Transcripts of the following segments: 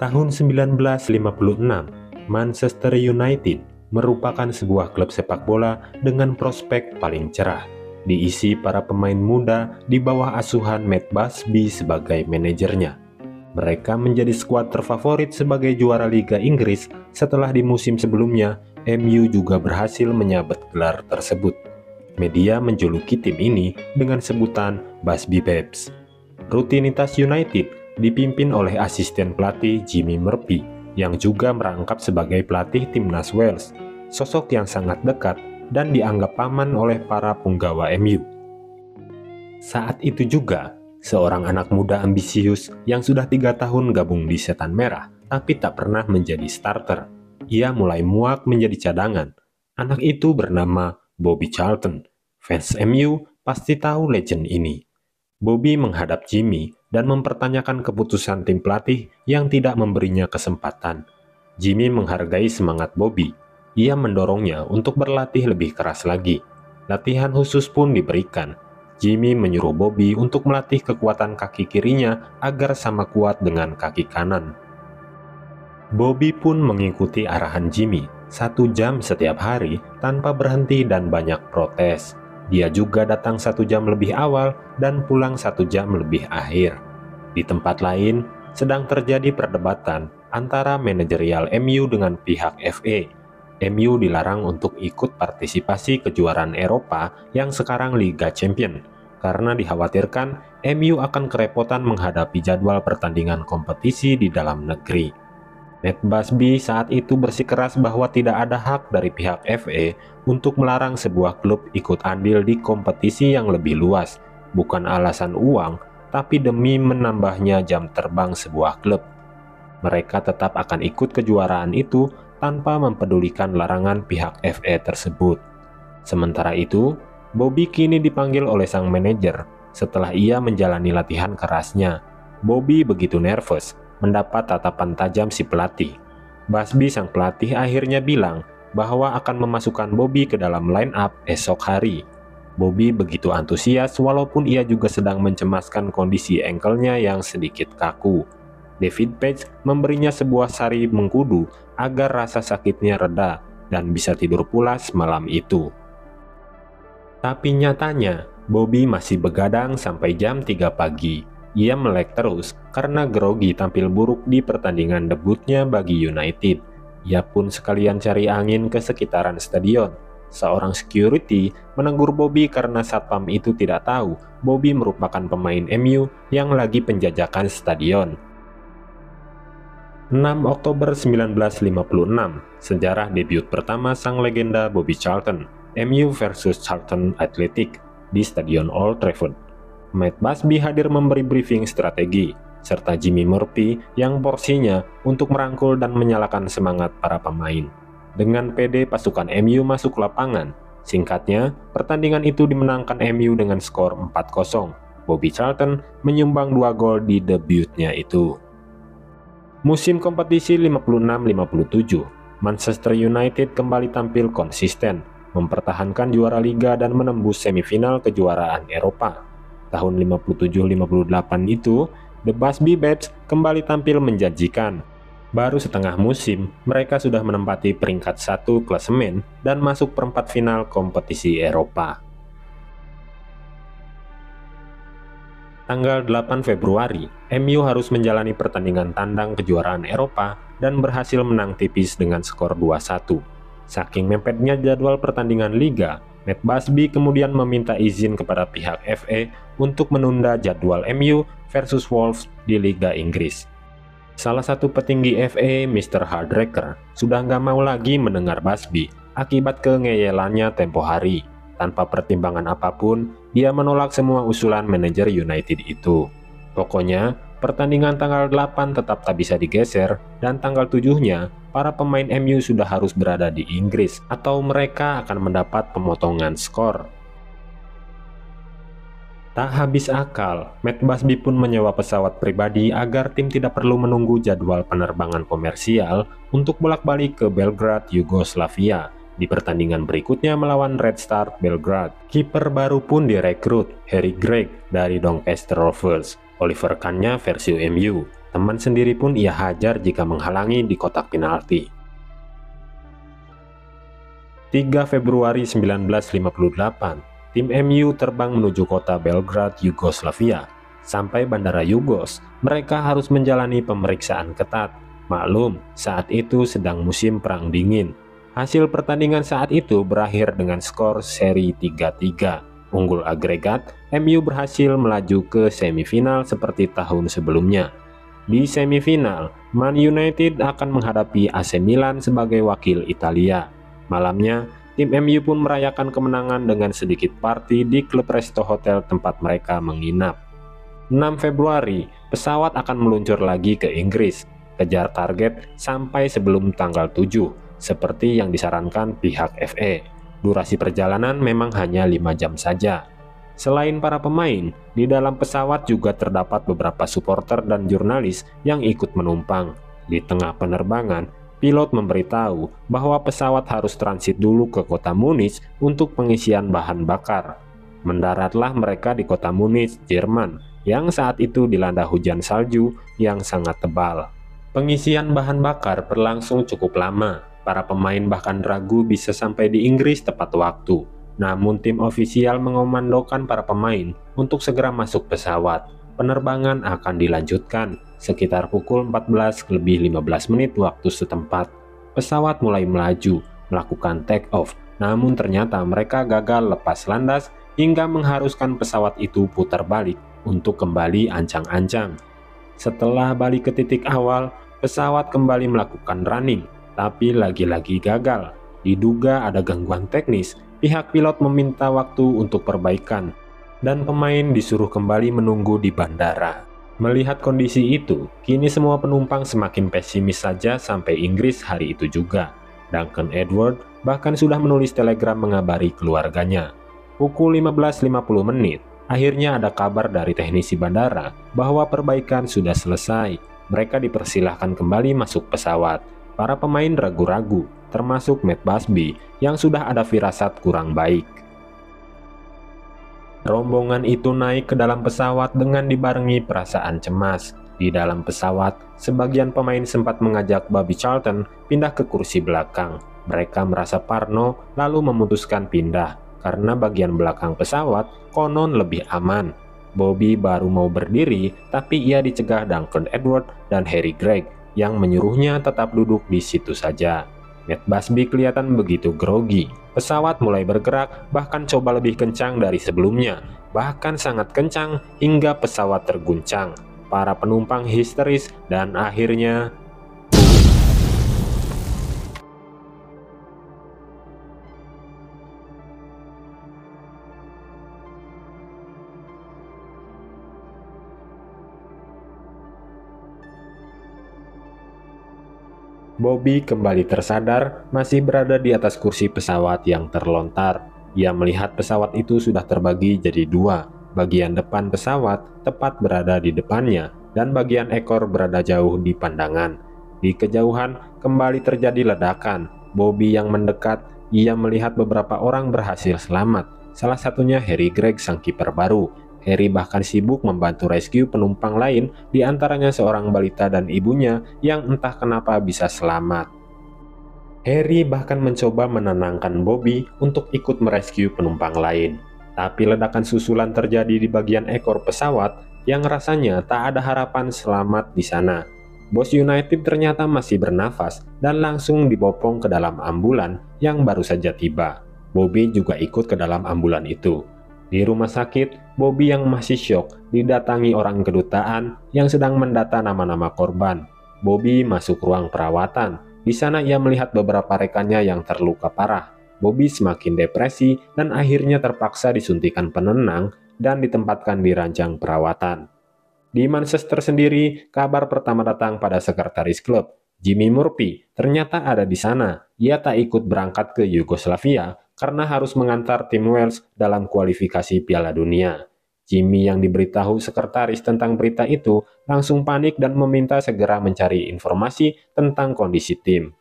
Tahun 1956, Manchester United merupakan sebuah klub sepak bola dengan prospek paling cerah, diisi para pemain muda di bawah asuhan Matt Busby sebagai manajernya. Mereka menjadi skuad terfavorit sebagai juara Liga Inggris setelah di musim sebelumnya MU juga berhasil menyabet gelar tersebut. Media menjuluki tim ini dengan sebutan Busby Babes. Rutinitas United dipimpin oleh asisten pelatih Jimmy Murphy yang juga merangkap sebagai pelatih timnas Wales, sosok yang sangat dekat dan dianggap paman oleh para punggawa MU. Saat itu juga, seorang anak muda ambisius yang sudah 3 tahun gabung di Setan Merah tapi tak pernah menjadi starter. Ia mulai muak menjadi cadangan. Anak itu bernama Bobby Charlton. Fans MU pasti tahu legend ini. Bobby menghadap Jimmy dan mempertanyakan keputusan tim pelatih yang tidak memberinya kesempatan. Jimmy menghargai semangat Bobby. Ia mendorongnya untuk berlatih lebih keras lagi. Latihan khusus pun diberikan. Jimmy menyuruh Bobby untuk melatih kekuatan kaki kirinya agar sama kuat dengan kaki kanan. Bobby pun mengikuti arahan Jimmy 1 jam setiap hari tanpa berhenti dan banyak protes. Dia juga datang 1 jam lebih awal dan pulang 1 jam lebih akhir. Di tempat lain, sedang terjadi perdebatan antara manajerial MU dengan pihak FA. MU dilarang untuk ikut partisipasi kejuaraan Eropa yang sekarang Liga Champions, karena dikhawatirkan MU akan kerepotan menghadapi jadwal pertandingan kompetisi di dalam negeri. Matt Busby saat itu bersikeras bahwa tidak ada hak dari pihak FA untuk melarang sebuah klub ikut andil di kompetisi yang lebih luas, bukan alasan uang, tapi demi menambahnya jam terbang sebuah klub. Mereka tetap akan ikut kejuaraan itu tanpa mempedulikan larangan pihak FA tersebut. Sementara itu, Bobby kini dipanggil oleh sang manajer setelah ia menjalani latihan kerasnya. Bobby begitu nervous mendapat tatapan tajam si pelatih. Busby sang pelatih akhirnya bilang bahwa akan memasukkan Bobby ke dalam line up esok hari. Bobby begitu antusias walaupun ia juga sedang mencemaskan kondisi ankle-nya yang sedikit kaku. David Page memberinya sebuah sari mengkudu agar rasa sakitnya reda dan bisa tidur pulas malam itu. Tapi nyatanya, Bobby masih begadang sampai jam 3 pagi. Ia melek terus karena grogi tampil buruk di pertandingan debutnya bagi United. Ia pun sekalian cari angin ke sekitaran stadion. Seorang security menegur Bobby karena satpam itu tidak tahu Bobby merupakan pemain MU yang lagi penjajakan stadion. 6 Oktober 1956, sejarah debut pertama sang legenda Bobby Charlton, MU versus Charlton Athletic di Stadion Old Trafford. Matt Busby hadir memberi briefing strategi, serta Jimmy Murphy yang porsinya untuk merangkul dan menyalakan semangat para pemain. Dengan pede pasukan MU masuk lapangan. Singkatnya, pertandingan itu dimenangkan MU dengan skor 4-0. Bobby Charlton menyumbang 2 gol di debutnya itu. Musim kompetisi 56-57, Manchester United kembali tampil konsisten, mempertahankan juara Liga dan menembus semifinal kejuaraan Eropa. Tahun 57-58 itu, The Busby Babes kembali tampil menjanjikan. Baru setengah musim, mereka sudah menempati peringkat 1 klasemen dan masuk perempat final kompetisi Eropa. Tanggal 8 Februari, MU harus menjalani pertandingan tandang kejuaraan Eropa dan berhasil menang tipis dengan skor 2-1. Saking mepetnya jadwal pertandingan Liga, Matt Busby kemudian meminta izin kepada pihak FA untuk menunda jadwal MU versus Wolves di Liga Inggris. Salah satu petinggi FA, Mr. Hardacre, sudah nggak mau lagi mendengar Busby akibat kengeyelannya tempo hari. Tanpa pertimbangan apapun, dia menolak semua usulan manajer United itu. Pokoknya, pertandingan tanggal 8 tetap tak bisa digeser, dan tanggal 7-nya, para pemain MU sudah harus berada di Inggris, atau mereka akan mendapat pemotongan skor. Tak habis akal, Matt Busby pun menyewa pesawat pribadi agar tim tidak perlu menunggu jadwal penerbangan komersial untuk bolak-balik ke Belgrade, Yugoslavia, di pertandingan berikutnya melawan Red Star Belgrade. Kiper baru pun direkrut, Harry Gregg dari Doncaster Rovers, Oliver Kahn-nya versi MU. Teman sendiri pun ia hajar jika menghalangi di kotak penalti. 3 Februari 1958, tim MU terbang menuju kota Belgrade, Yugoslavia. Sampai bandara Yugos, mereka harus menjalani pemeriksaan ketat. Maklum, saat itu sedang musim perang dingin. Hasil pertandingan saat itu berakhir dengan skor seri 3-3. Unggul agregat, MU berhasil melaju ke semifinal seperti tahun sebelumnya. Di semifinal, Man United akan menghadapi AC Milan sebagai wakil Italia. Malamnya, tim MU pun merayakan kemenangan dengan sedikit party di klub resto hotel tempat mereka menginap. 6 Februari, pesawat akan meluncur lagi ke Inggris. Kejar target sampai sebelum tanggal 7, seperti yang disarankan pihak FA. Durasi perjalanan memang hanya 5 jam saja. Selain para pemain, di dalam pesawat juga terdapat beberapa supporter dan jurnalis yang ikut menumpang. Di tengah penerbangan, pilot memberitahu bahwa pesawat harus transit dulu ke kota Munich untuk pengisian bahan bakar. Mendaratlah mereka di kota Munich, Jerman, yang saat itu dilanda hujan salju yang sangat tebal. Pengisian bahan bakar berlangsung cukup lama. Para pemain bahkan ragu bisa sampai di Inggris tepat waktu. Namun tim ofisial mengomandokan para pemain untuk segera masuk pesawat. Penerbangan akan dilanjutkan sekitar pukul 14:15 waktu setempat. Pesawat mulai melaju, melakukan take off. Namun ternyata mereka gagal lepas landas hingga mengharuskan pesawat itu putar balik untuk kembali ancang-ancang. Setelah balik ke titik awal, pesawat kembali melakukan running, tapi lagi-lagi gagal. Diduga ada gangguan teknis, pihak pilot meminta waktu untuk perbaikan, dan pemain disuruh kembali menunggu di bandara. Melihat kondisi itu, kini semua penumpang semakin pesimis saja sampai Inggris hari itu juga. Duncan Edward bahkan sudah menulis telegram mengabari keluarganya. Pukul 15.50, akhirnya ada kabar dari teknisi bandara bahwa perbaikan sudah selesai. Mereka dipersilahkan kembali masuk pesawat. Para pemain ragu-ragu, termasuk Matt Busby yang sudah ada firasat kurang baik. Rombongan itu naik ke dalam pesawat dengan dibarengi perasaan cemas. Di dalam pesawat, sebagian pemain sempat mengajak Bobby Charlton pindah ke kursi belakang. Mereka merasa parno lalu memutuskan pindah, karena bagian belakang pesawat konon lebih aman. Bobby baru mau berdiri, tapi ia dicegah Duncan Edward dan Harry Gregg yang menyuruhnya tetap duduk di situ saja. Matt Busby kelihatan begitu grogi. Pesawat mulai bergerak, bahkan coba lebih kencang dari sebelumnya, bahkan sangat kencang hingga pesawat terguncang. Para penumpang histeris dan akhirnya Bobby kembali tersadar, masih berada di atas kursi pesawat yang terlontar. Ia melihat pesawat itu sudah terbagi jadi dua. Bagian depan pesawat tepat berada di depannya, dan bagian ekor berada jauh di pandangan. Di kejauhan, kembali terjadi ledakan. Bobby yang mendekat, ia melihat beberapa orang berhasil selamat. Salah satunya Harry Gregg, sang kiper baru. Harry bahkan sibuk membantu rescue penumpang lain, di antaranya seorang balita dan ibunya yang entah kenapa bisa selamat. Harry bahkan mencoba menenangkan Bobby untuk ikut merescue penumpang lain. Tapi ledakan susulan terjadi di bagian ekor pesawat yang rasanya tak ada harapan selamat di sana. Bos United ternyata masih bernafas dan langsung dibopong ke dalam ambulan yang baru saja tiba. Bobby juga ikut ke dalam ambulan itu. Di rumah sakit, Bobby yang masih syok didatangi orang kedutaan yang sedang mendata nama-nama korban. Bobby masuk ruang perawatan. Di sana ia melihat beberapa rekannya yang terluka parah. Bobby semakin depresi dan akhirnya terpaksa disuntikan penenang dan ditempatkan di ranjang perawatan. Di Manchester sendiri, kabar pertama datang pada sekretaris klub, Jimmy Murphy, ternyata ada di sana. Ia tak ikut berangkat ke Yugoslavia karena harus mengantar tim Wales dalam kualifikasi Piala Dunia. Jimmy yang diberitahu sekretaris tentang berita itu langsung panik dan meminta segera mencari informasi tentang kondisi tim.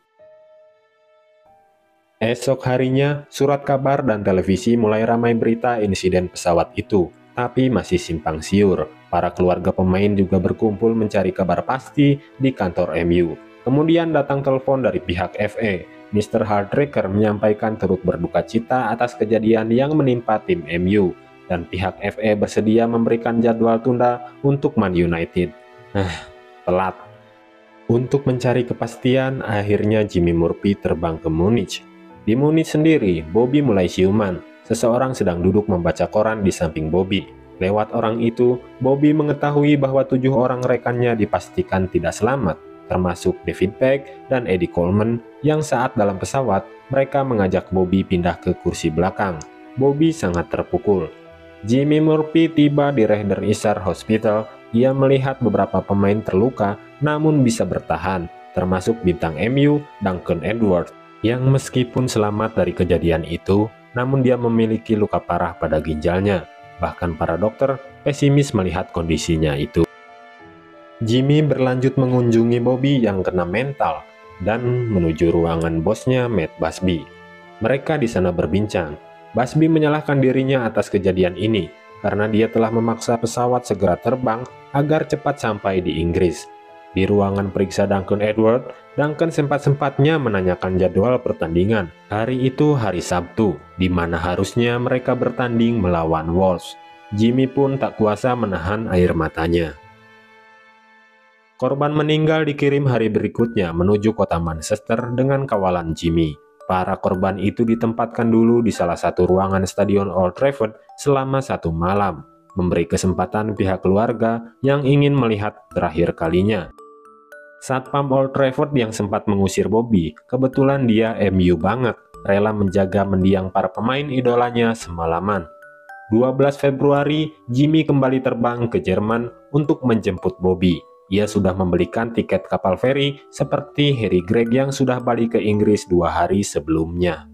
Esok harinya, surat kabar dan televisi mulai ramai berita insiden pesawat itu, tapi masih simpang siur. Para keluarga pemain juga berkumpul mencari kabar pasti di kantor MU. Kemudian datang telepon dari pihak FA. Mr. Hardacre menyampaikan turut berduka cita atas kejadian yang menimpa tim MU, dan pihak FA bersedia memberikan jadwal tunda untuk Man United. Telat. Untuk mencari kepastian, akhirnya Jimmy Murphy terbang ke Munich. Di Munich sendiri, Bobby mulai siuman. Seseorang sedang duduk membaca koran di samping Bobby. Lewat orang itu, Bobby mengetahui bahwa 7 orang rekannya dipastikan tidak selamat, termasuk David Peck dan Eddie Coleman, yang saat dalam pesawat, mereka mengajak Bobby pindah ke kursi belakang. Bobby sangat terpukul. Jimmy Murphy tiba di Raider Isar Hospital. Ia melihat beberapa pemain terluka namun bisa bertahan, termasuk bintang MU Duncan Edwards, yang meskipun selamat dari kejadian itu, namun dia memiliki luka parah pada ginjalnya. Bahkan para dokter pesimis melihat kondisinya itu. Jimmy berlanjut mengunjungi Bobby yang kena mental dan menuju ruangan bosnya Matt Busby. Mereka di sana berbincang. Busby menyalahkan dirinya atas kejadian ini karena dia telah memaksa pesawat segera terbang agar cepat sampai di Inggris. Di ruangan periksa Duncan Edwards, Duncan sempat-sempatnya menanyakan jadwal pertandingan. Hari itu hari Sabtu, di mana harusnya mereka bertanding melawan Wolves. Jimmy pun tak kuasa menahan air matanya. Korban meninggal dikirim hari berikutnya menuju kota Manchester dengan kawalan Jimmy. Para korban itu ditempatkan dulu di salah satu ruangan Stadion Old Trafford selama 1 malam, memberi kesempatan pihak keluarga yang ingin melihat terakhir kalinya. Satpam Old Trafford yang sempat mengusir Bobby, kebetulan dia MU banget, rela menjaga mendiang para pemain idolanya semalaman. 12 Februari, Jimmy kembali terbang ke Jerman untuk menjemput Bobby. Ia sudah membelikan tiket kapal feri seperti Harry Gregg yang sudah balik ke Inggris 2 hari sebelumnya.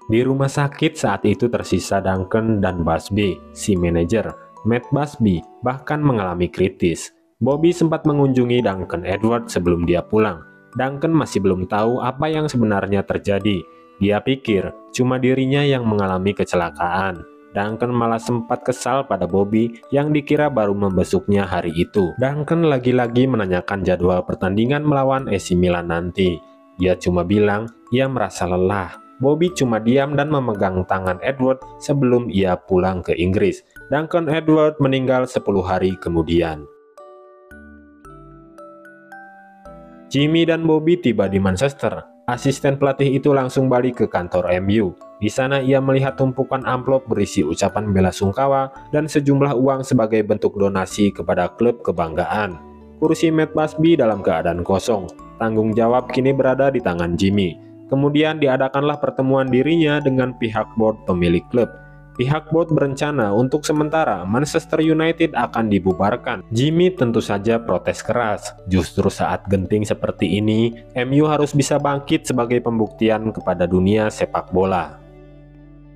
Di rumah sakit saat itu tersisa Duncan dan Busby, si manajer. Matt Busby bahkan mengalami kritis. Bobby sempat mengunjungi Duncan Edwards sebelum dia pulang. Duncan masih belum tahu apa yang sebenarnya terjadi. Dia pikir cuma dirinya yang mengalami kecelakaan. Duncan malah sempat kesal pada Bobby yang dikira baru membesuknya hari itu. Duncan lagi-lagi menanyakan jadwal pertandingan melawan AC Milan nanti. Dia cuma bilang ia merasa lelah. Bobby cuma diam dan memegang tangan Edward sebelum ia pulang ke Inggris. Duncan Edward meninggal 10 hari kemudian. Jimmy dan Bobby tiba di Manchester. Asisten pelatih itu langsung balik ke kantor MU. Di sana ia melihat tumpukan amplop berisi ucapan bela sungkawa dan sejumlah uang sebagai bentuk donasi kepada klub kebanggaan. Kursi Matt Busby dalam keadaan kosong. Tanggung jawab kini berada di tangan Jimmy. Kemudian diadakanlah pertemuan dirinya dengan pihak board pemilik klub. Pihak board berencana untuk sementara Manchester United akan dibubarkan. Jimmy tentu saja protes keras. Justru saat genting seperti ini, MU harus bisa bangkit sebagai pembuktian kepada dunia sepak bola.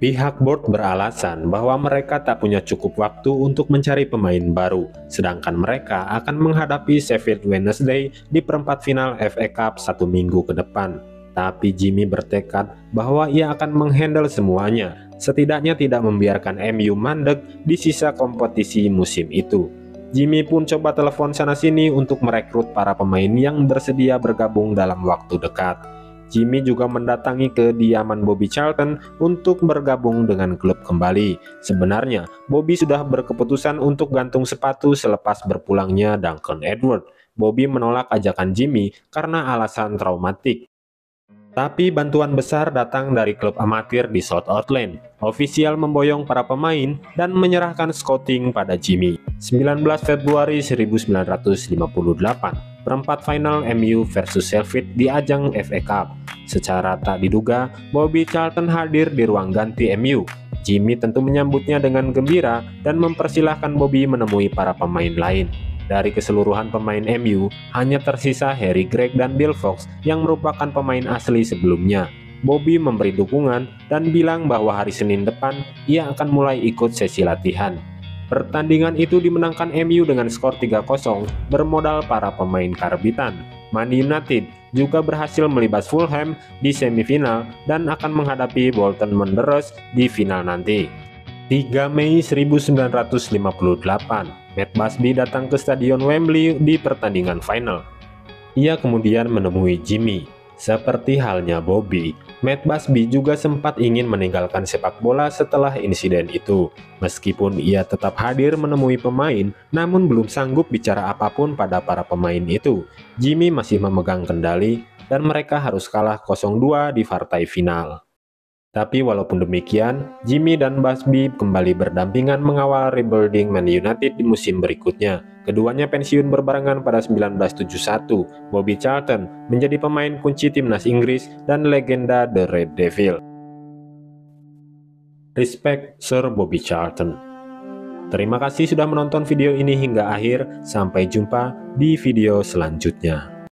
Pihak board beralasan bahwa mereka tak punya cukup waktu untuk mencari pemain baru, sedangkan mereka akan menghadapi Sheffield Wednesday di perempat final FA Cup 1 minggu ke depan. Tapi Jimmy bertekad bahwa ia akan menghandle semuanya, setidaknya tidak membiarkan MU mandek di sisa kompetisi musim itu. Jimmy pun coba telepon sana-sini untuk merekrut para pemain yang bersedia bergabung dalam waktu dekat. Jimmy juga mendatangi kediaman Bobby Charlton untuk bergabung dengan klub kembali. Sebenarnya, Bobby sudah berkeputusan untuk gantung sepatu selepas berpulangnya Duncan Edwards. Bobby menolak ajakan Jimmy karena alasan traumatik. Tapi bantuan besar datang dari klub amatir di South Auckland. Ofisial memboyong para pemain dan menyerahkan scouting pada Jimmy. 19 Februari 1958, perempat final MU versus Sheffield di ajang FA Cup. Secara tak diduga, Bobby Charlton hadir di ruang ganti MU. Jimmy tentu menyambutnya dengan gembira dan mempersilahkan Bobby menemui para pemain lain. Dari keseluruhan pemain MU, hanya tersisa Harry Gregg dan Bill Fox yang merupakan pemain asli sebelumnya. Bobby memberi dukungan dan bilang bahwa hari Senin depan ia akan mulai ikut sesi latihan. Pertandingan itu dimenangkan MU dengan skor 3-0 bermodal para pemain karbitan. Man United juga berhasil melibas Fulham di semifinal dan akan menghadapi Bolton Wanderers di final nanti. 3 Mei 1958, Matt Busby datang ke Stadion Wembley di pertandingan final. Ia kemudian menemui Jimmy. Seperti halnya Bobby, Matt Busby juga sempat ingin meninggalkan sepak bola setelah insiden itu. Meskipun ia tetap hadir menemui pemain, namun belum sanggup bicara apapun pada para pemain itu. Jimmy masih memegang kendali dan mereka harus kalah 0-2 di partai final. Tapi walaupun demikian, Jimmy dan Busby kembali berdampingan mengawal rebuilding Man United di musim berikutnya. Keduanya pensiun berbarengan pada 1971. Bobby Charlton menjadi pemain kunci timnas Inggris dan legenda The Red Devil. Respect Sir Bobby Charlton. Terima kasih sudah menonton video ini hingga akhir. Sampai jumpa di video selanjutnya.